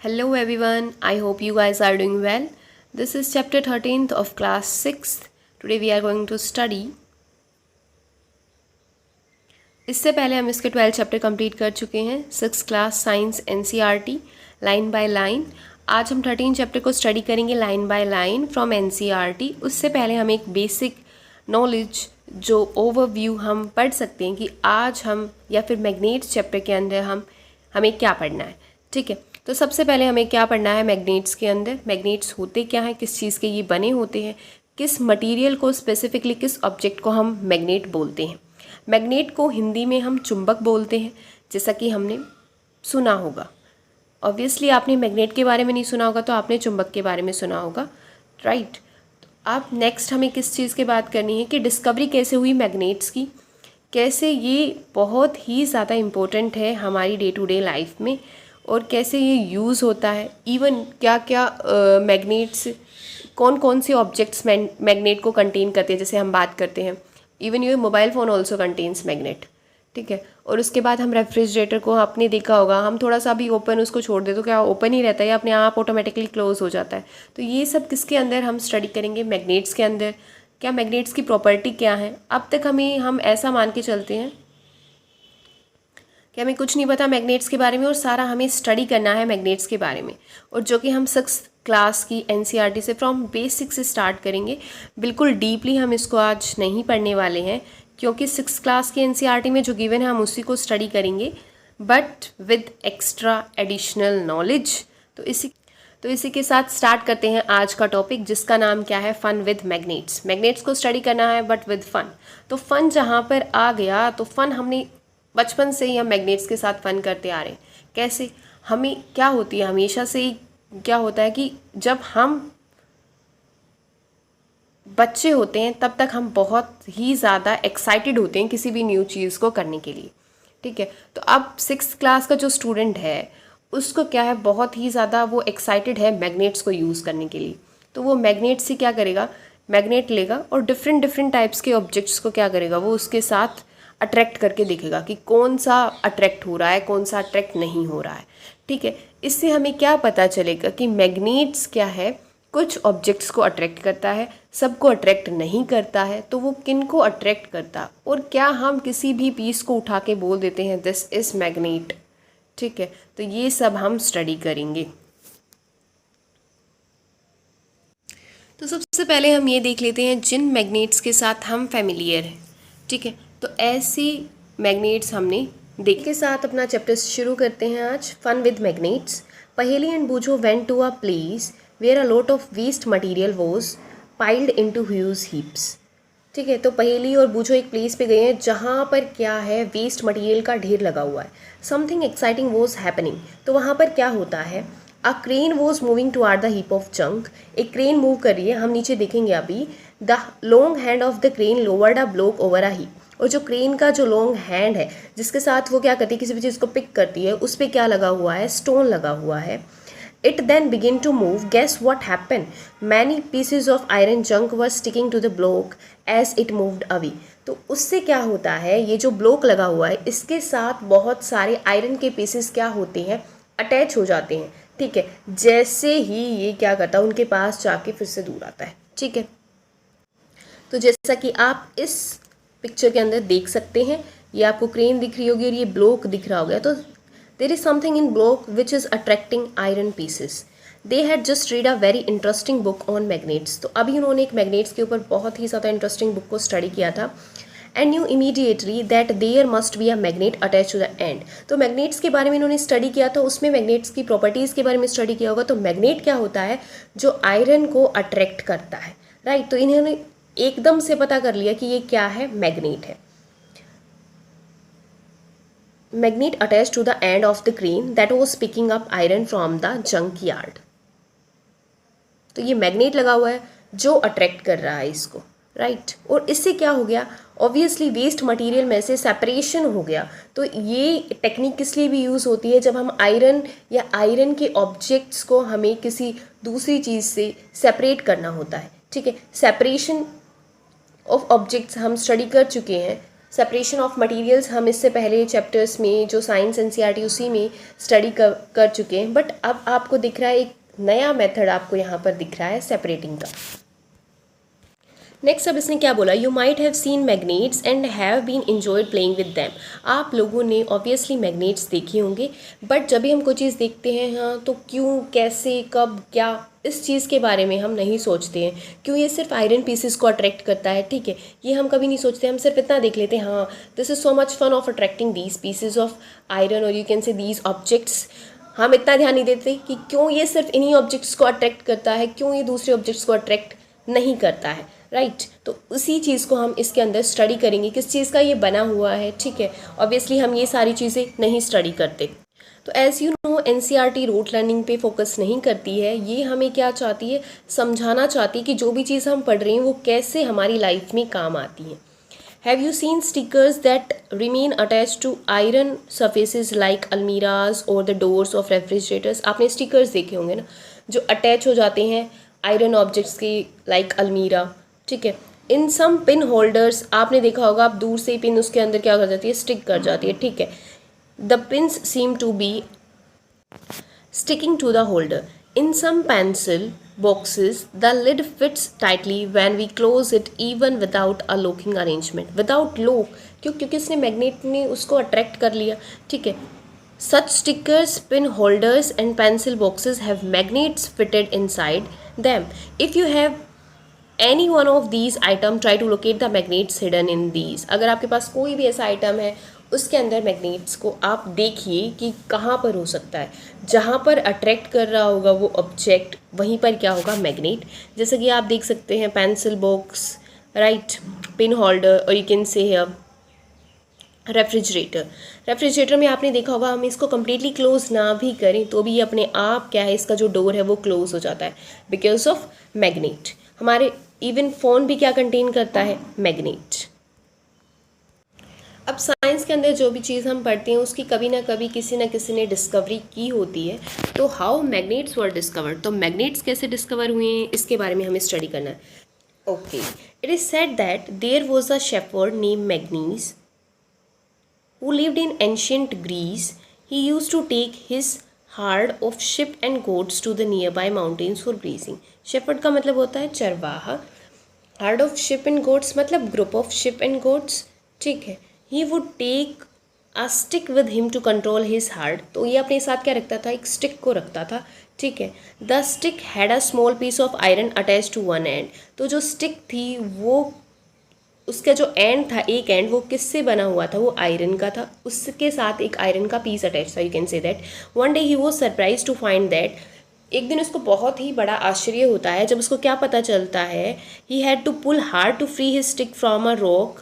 Hello everyone, I hope you guys are doing well. This is chapter 13th of class 6th. Today we are going to study. इससे पहले हम इसके 12 chapter complete कर चुके हैं. 6th class science NCERT line by line. आज हम 13 chapter को स्टडी करेंगे line by line from NCERT. उससे पहले हम एक बेसिक नॉलेज जो ओवरव्यू हम पढ़ सकते हैं कि आज हम या फिर मैग्नेट्स चैप्टर के अंदर हमें क्या पढ़ना है. ठीक है, तो सबसे पहले हमें क्या पढ़ना है मैग्नेट्स के अंदर. मैग्नेट्स होते क्या हैं, किस चीज़ के ये बने होते हैं, किस मटेरियल को स्पेसिफिकली किस ऑब्जेक्ट को हम मैग्नेट बोलते हैं. मैग्नेट को हिंदी में हम चुंबक बोलते हैं, जैसा कि हमने सुना होगा. ऑब्वियसली आपने मैग्नेट के बारे में नहीं सुना होगा तो आपने चुंबक के बारे में सुना होगा, राइट. अब नेक्स्ट हमें किस चीज़ की बात करनी है कि डिस्कवरी कैसे हुई मैग्नेट्स की, कैसे ये बहुत ही ज़्यादा इम्पोर्टेंट है हमारी डे टू डे लाइफ में और कैसे ये यूज़ होता है. इवन क्या क्या मैग्नेट्स कौन कौन से ऑब्जेक्ट्स मैग्नेट को कंटेन करते हैं. जैसे हम बात करते हैं even your mobile phone also contains magnet. ठीक है, और उसके बाद हम रेफ्रिजरेटर को आपने देखा होगा, हम थोड़ा सा भी ओपन उसको छोड़ दे तो क्या ओपन ही रहता है या अपने आप ऑटोमेटिकली क्लोज हो जाता है. तो ये सब किसके अंदर हम स्टडी करेंगे, मैग्नेट्स के अंदर. क्या मैग्नेट्स की प्रॉपर्टी क्या है. अब तक हम ऐसा मान के चलते हैं कि हमें कुछ नहीं पता मैग्नेट्स के बारे में और सारा हमें स्टडी करना है मैग्नेट्स के बारे में, और जो कि हम 6th क्लास की NCERT से फ्रॉम बेसिक से स्टार्ट करेंगे. बिल्कुल डीपली हम इसको आज नहीं पढ़ने वाले हैं क्योंकि 6th क्लास की NCERT में जो गिवन है हम उसी को स्टडी करेंगे but with extra additional knowledge. तो इसी के साथ स्टार्ट करते हैं आज का टॉपिक, जिसका नाम क्या है, फन विद मैग्नेट्स. मैग्नेट्स को स्टडी करना है बट विद फन. तो फन जहाँ पर आ गया तो फन हमने बचपन से ही हम मैग्नेट्स के साथ फन करते आ रहे हैं. कैसे, हमें क्या होती है हमेशा से ही क्या होता है कि जब हम बच्चे होते हैं तब तक हम बहुत ही ज़्यादा एक्साइटेड होते हैं किसी भी न्यू चीज़ को करने के लिए. ठीक है, तो अब 6th क्लास का जो स्टूडेंट है उसको क्या है, बहुत ही ज़्यादा वो एक्साइटेड है मैग्नेट्स को यूज़ करने के लिए. तो वो मैग्नेट से क्या करेगा, मैग्नेट लेगा और डिफरेंट टाइप्स के ऑब्जेक्ट्स को क्या करेगा, वो उसके साथ अट्रैक्ट करके देखेगा कि कौन सा अट्रैक्ट हो रहा है, कौन सा अट्रैक्ट नहीं हो रहा है. ठीक है, इससे हमें क्या पता चलेगा कि मैग्नेट्स क्या है, कुछ ऑब्जेक्ट्स को अट्रैक्ट करता है, सबको अट्रैक्ट नहीं करता है. तो वो किन को अट्रैक्ट करता है और क्या हम किसी भी पीस को उठा के बोल देते हैं दिस इज़ मैग्नेट. ठीक है, तो ये सब हम स्टडी करेंगे. तो सबसे पहले हम ये देख लेते हैं जिन मैग्नेट्स के साथ हम फेमिलियर हैं. ठीक है, तो ऐसी मैग्नेट्स हमने देख के साथ अपना चैप्टर शुरू करते हैं आज, fun with magnets. Paheli and Boojho went to a place where a lot of waste material was piled into huge heaps. ठीक है, तो पहेली और बूझो एक प्लेस पे गए हैं जहाँ पर क्या है, वेस्ट मटेरियल का ढेर लगा हुआ है. Something exciting was happening. तो वहाँ पर क्या होता है, a crane was moving toward the heap of junk. एक क्रेन मूव कर रही है, हम नीचे देखेंगे अभी. The long hand of the crane lowered a block over a heap. और जो क्रेन का जो लॉन्ग हैंड है जिसके साथ वो क्या करती है, किसी भी चीज़ को पिक करती है, उस पर क्या लगा हुआ है, स्टोन लगा हुआ है. It then began to move. Guess what happened? Many pieces of iron junk were sticking to the block as it moved away. तो उससे क्या होता है, ये जो ब्लॉक लगा हुआ है इसके साथ बहुत सारे आयरन के पीसेस क्या होते हैं, अटैच हो जाते हैं. ठीक है, जैसे ही ये क्या करता है उनके पास जाके फिर से दूर आता है. ठीक है, तो जैसा कि आप इस पिक्चर के अंदर देख सकते हैं, ये आपको क्रेन दिख रही होगी और ये ब्लॉक दिख रहा होगा. तो there is something in block which is attracting iron pieces. They had just read a very interesting book on magnets. तो अभी उन्होंने एक मैग्नेट्स के ऊपर बहुत ही ज़्यादा इंटरेस्टिंग बुक को स्टडी किया था. And knew immediately that there must be a magnet attached to the end. तो मैग्नेट्स के बारे में इन्होंने स्टडी किया तो उसमें मैग्नेट्स की प्रॉपर्टीज़ के बारे में स्टडी किया होगा. तो मैग्नेट क्या होता है, जो आयरन को अट्रैक्ट करता है, राइट. तो इन्होंने एकदम से पता कर लिया कि ये क्या है, मैग्नेट है. Magnet attached to the end of the crane that was picking up iron from the junk yard. तो ये मैग्नेट लगा हुआ है जो अट्रैक्ट कर रहा है इसको, राइट. और इससे क्या हो गया, ऑब्वियसली वेस्ट मटेरियल में से सेपरेशन हो गया. तो ये टेक्निक किस लिए भी यूज़ होती है, जब हम आयरन या आयरन के ऑब्जेक्ट्स को हमें किसी दूसरी चीज़ से सेपरेट करना होता है. ठीक है, सेपरेशन ऑफ ऑब्जेक्ट्स हम स्टडी कर चुके हैं सेपरेशन ऑफ मटेरियल्स हम इससे पहले चैप्टर्स में जो साइंस एनसीईआरटी उसी में स्टडी कर चुके हैं, बट अब आपको दिख रहा है एक नया मेथड आपको यहाँ पर दिख रहा है सेपरेटिंग का। नेक्स्ट अब इसने क्या बोला, you might have seen magnets and have been enjoyed playing with them. आप लोगों ने ऑब्वियसली मैग्नेट्स देखे होंगे, बट जब भी हम कोई चीज़ देखते हैं हाँ तो क्यों, कैसे, कब, क्या, इस चीज़ के बारे में हम नहीं सोचते हैं। क्यों ये सिर्फ आयरन पीसेस को अट्रैक्ट करता है, ठीक है, ये हम कभी नहीं सोचते। हम सिर्फ इतना देख लेते हैं हाँ this is so much fun of attracting these pieces of iron और you can say these objects. हम इतना ध्यान नहीं देते कि क्यों ये सिर्फ इन्हीं ऑब्जेक्ट्स को अट्रैक्ट करता है, क्यों ये दूसरे ऑब्जेक्ट्स को अट्रैक्ट नहीं करता है, राइट। तो उसी चीज़ को हम इसके अंदर स्टडी करेंगे, किस चीज़ का ये बना हुआ है, ठीक है। ऑब्वियसली हम ये सारी चीज़ें नहीं स्टडी करते। तो as you know NCERT rote learning पे फोकस नहीं करती है, ये हमें क्या चाहती है, समझाना चाहती है कि जो भी चीज़ हम पढ़ रहे हैं वो कैसे हमारी लाइफ में काम आती है। Have you seen stickers that remain attach to iron surfaces like almirahs और द डोर्स ऑफ रेफ्रिजरेटर्स। आपने स्टिकर्स देखे होंगे ना जो अटैच हो जाते हैं आयरन ऑब्जेक्ट्स की, लाइक अलमीरा, ठीक है। इन सम पिन होल्डर्स आपने देखा होगा, आप दूर से ही पिन उसके अंदर क्या कर जाती है, स्टिक कर जाती है, ठीक है। The pins seem to be sticking to the holder. In some pencil boxes the lid fits tightly when we close it even without a locking arrangement। without lock क्योंकि इसने मैग्नेट ने उसको अट्रैक्ट कर लिया, ठीक है। such stickers, pin holders and pencil boxes have magnets fitted inside them। if you have any one of these item try to locate the magnets hidden in these। अगर आपके पास कोई भी ऐसा आइटम है उसके अंदर मैग्नेट्स को आप देखिए कि कहाँ पर हो सकता है, जहाँ पर अट्रैक्ट कर रहा होगा वो ऑब्जेक्ट वहीं पर क्या होगा, मैग्नेट। जैसे कि आप देख सकते हैं pencil box, right, pin holder और यू कैन से रेफ्रिजरेटर में आपने देखा होगा हम इसको कम्प्लीटली क्लोज ना भी करें तो भी अपने आप क्या है, इसका जो डोर है वो क्लोज हो जाता है बिकॉज ऑफ मैग्नेट। हमारे इवन फ़ोन भी क्या कंटेन करता है, मैग्नेट। अब साइंस के अंदर जो भी चीज़ हम पढ़ते हैं उसकी कभी ना कभी किसी न किसी ने डिस्कवरी की होती है। तो हाउ मैग्नेट्स वर डिस्कवर्ड, तो मैग्नेट्स कैसे डिस्कवर हुए हैं इसके बारे में हमें स्टडी करना है। Okay, it is said that there was a shepherd name Magnes who lived in ancient Greece। He used to take his herd of sheep and goats to the nearby mountains for grazing। shepherd का मतलब होता है चरवाहा, herd of sheep and goats मतलब group of sheep and goats, ठीक है। he would take a stick with him to control his herd। तो ये अपने साथ क्या रखता था, एक स्टिक को रखता था, ठीक है। the stick had a small piece of iron attached to one end। तो जो स्टिक थी वो उसका जो एंड था, एक एंड वो किससे बना हुआ था, वो आयरन का था, उसके साथ एक आयरन का पीस अटैच था। You can say that one day he was surprise to find that. एक दिन उसको बहुत ही बड़ा आश्चर्य होता है जब उसको क्या पता चलता है, he had to pull hard to free his stick from a rock,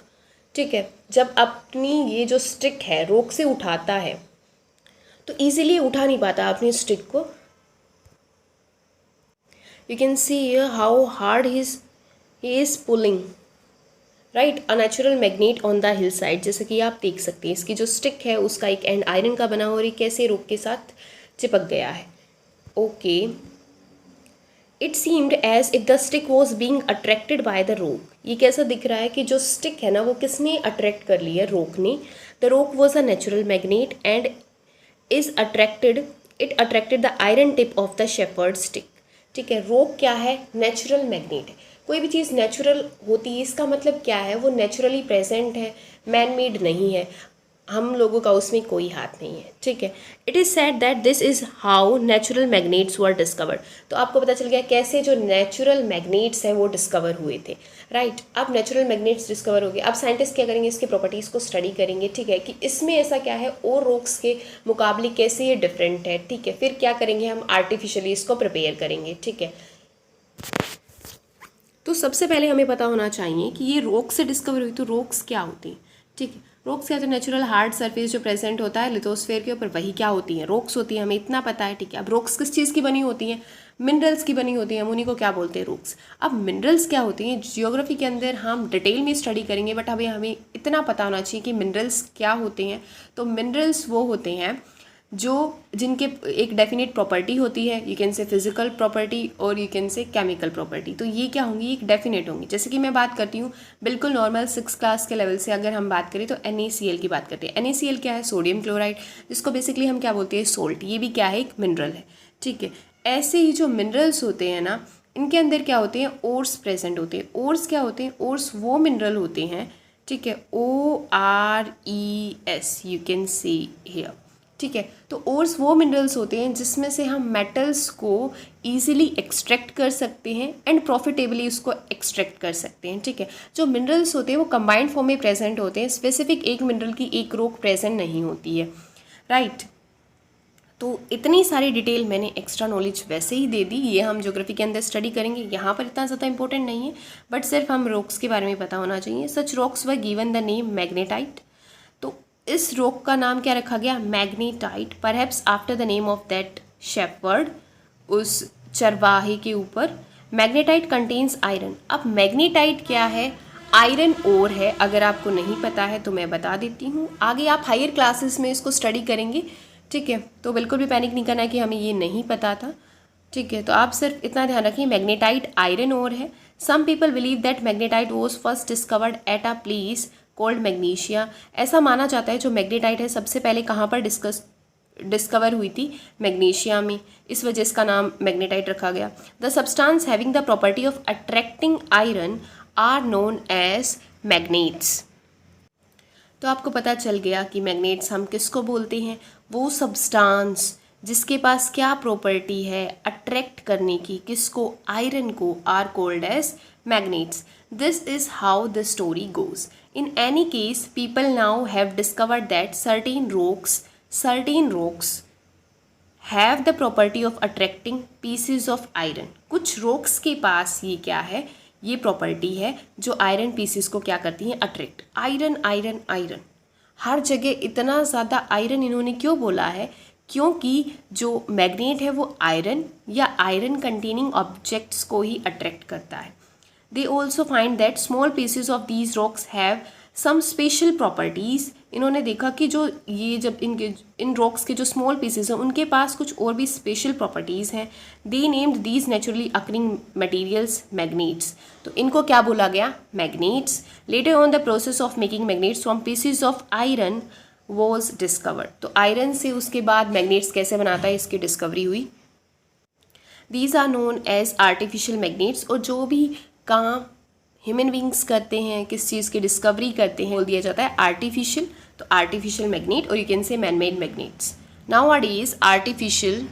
ठीक है। जब अपनी ये जो स्टिक है रॉक से उठाता है तो ईजिली उठा नहीं पाता अपनी स्टिक को। You can see how hard he is pulling, right, a natural magnet on the hill side. जैसे कि आप देख सकते हैं इसकी जो स्टिक है उसका एक एंड आयरन का बना हो और ये कैसे रोक के साथ चिपक गया है। Okay, it seemed as if the stick was being attracted by the rock. ये कैसा दिख रहा है कि जो स्टिक है ना वो किसने अट्रैक्ट कर लिया, रोक ने। द रोक was a natural magnet and it attracted the iron tip of the shepherd stick, ठीक है। रोक क्या है, नेचुरल मैग्नेट है। कोई भी चीज़ नेचुरल होती है इसका मतलब क्या है, वो नेचुरली प्रेजेंट है, मैन मेड नहीं है, हम लोगों का उसमें कोई हाथ नहीं है, ठीक है। It is said that this is how natural magnets were discovered. तो आपको पता चल गया कैसे जो नेचुरल मैग्नेट्स हैं वो डिस्कवर हुए थे, राइट। अब नेचुरल मैग्नेट्स डिस्कवर हो गए, अब साइंटिस्ट क्या करेंगे, इसके प्रॉपर्टीज़ को स्टडी करेंगे, ठीक है, कि इसमें ऐसा क्या है और रॉक्स के मुकाबले कैसे ये डिफरेंट है, ठीक है। फिर क्या करेंगे, हम आर्टिफिशियली इसको प्रिपेयर करेंगे, ठीक है। तो सबसे पहले हमें पता होना चाहिए कि ये रॉक से डिस्कवर हुई, तो रॉक्स क्या होती हैं, ठीक है। रॉक्स क्या, तो नेचुरल हार्ड सरफेस जो प्रेजेंट होता है लिथोस्फेयर के ऊपर वही क्या होती है, रॉक्स होती है, हमें इतना पता है, ठीक है। अब रॉक्स किस चीज़ की बनी होती हैं, मिनरल्स की बनी होती हैं, हम उन्हीं को क्या बोलते हैं, रॉक्स। अब मिनरल्स क्या होती हैं, जियोग्राफी के अंदर हम डिटेल में स्टडी करेंगे, बट हमें इतना पता होना चाहिए कि मिनरल्स क्या होते हैं। तो मिनरल्स वो होते हैं जो जिनके एक डेफिनेट प्रॉपर्टी होती है, you can say physical property और you can say chemical property. तो ये क्या होंगी, एक डेफिनेट होंगी। जैसे कि मैं बात करती हूँ बिल्कुल नॉर्मल 6 क्लास के लेवल से अगर हम बात करें तो NaCl की बात करते हैं। NaCl क्या है, सोडियम क्लोराइड, जिसको बेसिकली हम क्या बोलते हैं, सोल्ट। ये भी क्या है, एक मिनरल है, ठीक है। ऐसे ही जो मिनरल्स होते हैं ना, इनके अंदर क्या होते हैं, ओर्स प्रेजेंट होते हैं। ओर्स क्या होते हैं, ओर्स वो मिनरल होते हैं, ठीक है, ORES you can see here, ठीक है। तो ओर्स वो मिनरल्स होते हैं जिसमें से हम मेटल्स को इजीली एक्सट्रैक्ट कर सकते हैं एंड प्रॉफिटेबली उसको एक्सट्रैक्ट कर सकते हैं, ठीक है। जो मिनरल्स होते हैं वो कंबाइंड फॉर्म में प्रेजेंट होते हैं, स्पेसिफिक एक मिनरल की एक रॉक प्रेजेंट नहीं होती है, राइट। तो इतनी सारी डिटेल मैंने एक्स्ट्रा नॉलेज वैसे ही दे दी, ये हम ज्योग्राफी के अंदर स्टडी करेंगे, यहाँ पर इतना ज़्यादा इंपॉर्टेंट नहीं है, बट सिर्फ हम रॉक्स के बारे में पता होना चाहिए। Such rocks were given the name magnetite. तो इस रॉक का नाम क्या रखा गया, magnetite, perhaps after the name of that shepherd, उस चरवाहे के ऊपर। Magnetite contains iron. अब मैग्नेटाइट क्या है, आयरन ओर है। अगर आपको नहीं पता है तो मैं बता देती हूँ, आगे आप हायर क्लासेस में इसको स्टडी करेंगे, ठीक है। तो बिल्कुल भी पैनिक नहीं करना है कि हमें ये नहीं पता था, ठीक है। तो आप सिर्फ इतना ध्यान रखिए, मैग्नेटाइट आयरन ओर है। Some people believe that magnetite was first discovered at a place called Magnesia. ऐसा माना जाता है जो मैग्नेटाइट है सबसे पहले कहाँ पर डिस्कवर हुई थी, मैग्नीशिया में, इस वजह इसका नाम मैग्नेटाइट रखा गया। The substance having the property of attracting iron are known as magnets. तो आपको पता चल गया कि मैग्नेट्स हम किसको बोलते हैं, वो सब्सटेंस जिसके पास क्या प्रॉपर्टी है अट्रैक्ट करने की, किसको, आयरन को, are called as magnets. This is how the story goes. In any case, people now have discovered that certain rocks have the property of attracting pieces of iron. कुछ rocks के पास ये क्या है, ये प्रॉपर्टी है जो iron pieces को क्या करती हैं, अट्रैक्ट। आयरन आयरन आयरन, हर जगह इतना ज़्यादा आयरन इन्होंने क्यों बोला है, क्योंकि जो मैग्नेट है वो आयरन या आयरन कंटेनिंग ऑब्जेक्ट्स को ही अट्रैक्ट करता है। They also find that small pieces of these rocks have some special properties. इन्होंने देखा कि जो ये जब इन रॉक्स के जो स्मॉल पीसेस हैं उनके पास कुछ और भी स्पेशल प्रॉपर्टीज़ हैं। They named these naturally occurring materials magnets. तो इनको क्या बोला गया, magnets. Later on the process of making magnets from pieces of iron was discovered. तो आयरन से उसके बाद मैग्नेट्स कैसे बनाता है, इसकी डिस्कवरी हुई। These are known as artificial magnets. और जो भी काम ह्यूमन बींग्स करते हैं, किस चीज़ की डिस्कवरी करते हैं, बोल दिया जाता है आर्टिफिशियल। तो आर्टिफिशियल मैग्नेट और you can say man made magnets. Nowadays artificial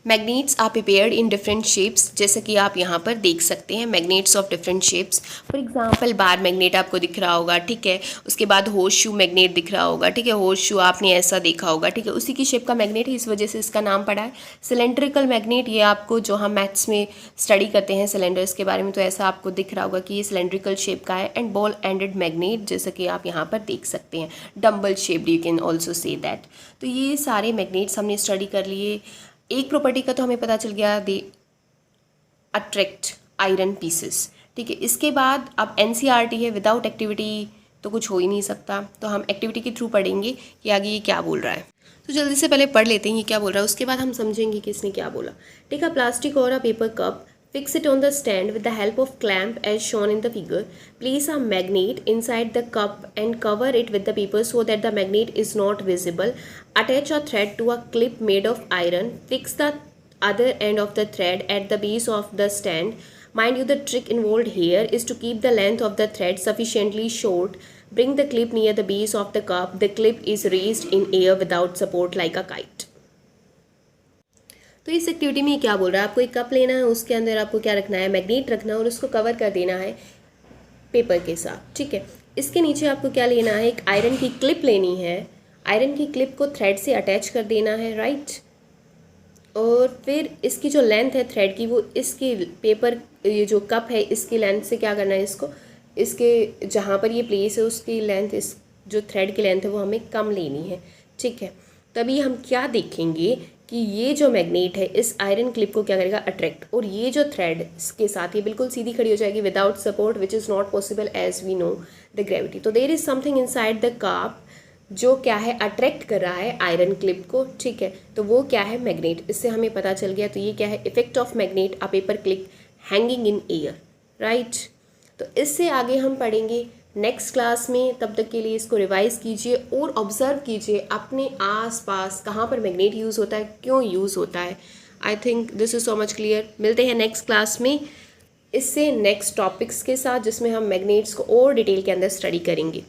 magnets are prepared in different shapes, जैसे कि आप यहाँ पर देख सकते हैं magnets of different shapes. For example bar magnet आपको दिख रहा होगा, ठीक है। उसके बाद होर्स शू मैग्नेट दिख रहा होगा, ठीक है। होर्स शू आपने ऐसा देखा होगा, ठीक है, उसी की शेप का मैग्नेट है, इस वजह से इसका नाम पड़ा है। सिलेंड्रिकल मैग्नेट, ये आपको जो हम मैथ्स में स्टडी करते हैं सिलेंडर्स के बारे में, तो ऐसा आपको दिख रहा होगा कि ये सिलेंड्रिकल शेप का है। एंड बॉल एंडेड मैग्नेट, जैसे कि आप यहाँ पर देख सकते हैं, dumbbell shaped, you can also say that. तो ये सारे मैग्नेट्स हमने स्टडी कर लिए। एक प्रॉपर्टी का तो हमें पता चल गया, दे अट्रैक्ट आयरन पीसेस, ठीक है। इसके बाद अब NCERT है, विदाउट एक्टिविटी तो कुछ हो ही नहीं सकता, तो हम एक्टिविटी के थ्रू पढ़ेंगे कि आगे ये क्या बोल रहा है। तो जल्दी से पहले पढ़ लेते हैं ये क्या बोल रहा है, उसके बाद हम समझेंगे कि इसने क्या बोला। टेक अ प्लास्टिक और a paper cup, fix it on the stand with the help of clamp as shown in the figure. Place a magnet inside the cup and cover it with the paper so that the magnet is not visible. Attach a thread to a clip made of iron. Fix the other end of the thread at the base of the stand. Mind you, the trick involved here is to keep the length of the thread sufficiently short. Bring the clip near the base of the cup. The clip is raised in air without support like a kite. तो इस activity में क्या बोल रहा है, आपको एक cup लेना है, उसके अंदर आपको क्या रखना है, मैग्नेट रखना है और उसको कवर कर देना है पेपर के साथ, ठीक है। इसके नीचे आपको क्या लेना है, एक आयरन की क्लिप लेनी है। आयरन की क्लिप को थ्रेड से अटैच कर देना है, राइट। और फिर इसकी जो लेंथ है थ्रेड की, वो इसके पेपर, ये जो कप है इसकी लेंथ से क्या करना है, इसको इसके जहाँ पर ये प्लेस है उसकी लेंथ, इस जो थ्रेड की लेंथ है वो हमें कम लेनी है, ठीक है। तभी हम क्या देखेंगे कि ये जो मैग्नेट है इस आयरन क्लिप को क्या करेगा, अट्रैक्ट, और ये जो थ्रेड के साथ ये बिल्कुल सीधी खड़ी हो जाएगी without support, which is not possible as we know the gravity. तो there is something inside the cup जो क्या है अट्रैक्ट कर रहा है आयरन क्लिप को, ठीक है, तो वो क्या है मैग्नेट, इससे हमें पता चल गया। तो ये क्या है effect of magnet a paper clip hanging in air, right. तो इससे आगे हम पढ़ेंगे नेक्स्ट क्लास में। तब तक के लिए इसको रिवाइज कीजिए और ऑब्जर्व कीजिए अपने आसपास कहाँ पर मैग्नेट यूज़ होता है, क्यों यूज़ होता है। I think this is so much clear. मिलते हैं नेक्स्ट क्लास में इससे नेक्स्ट टॉपिक्स के साथ, जिसमें हम मैग्नेट्स को और डिटेल के अंदर स्टडी करेंगे।